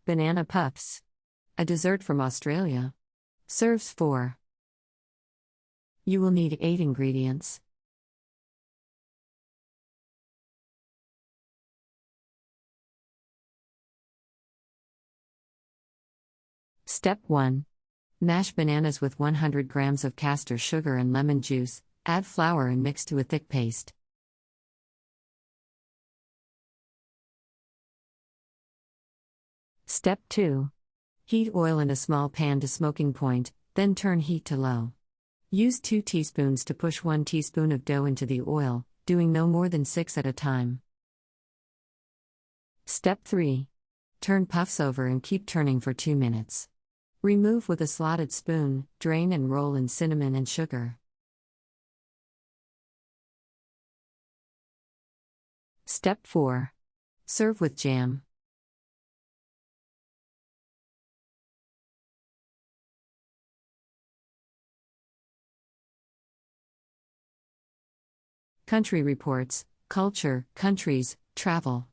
Banana puffs. A dessert from Australia. Serves 4. You will need 8 ingredients. Step 1. Mash bananas with 100 grams of castor sugar and lemon juice, add flour and mix to a thick paste. Step 2. Heat oil in a small pan to smoking point, then turn heat to low. Use 2 teaspoons to push 1 teaspoon of dough into the oil, doing no more than 6 at a time. Step 3. Turn puffs over and keep turning for 2 minutes. Remove with a slotted spoon, drain and roll in cinnamon and sugar. Step 4. Serve with jam. Country Reports, Culture, Countries, Travel.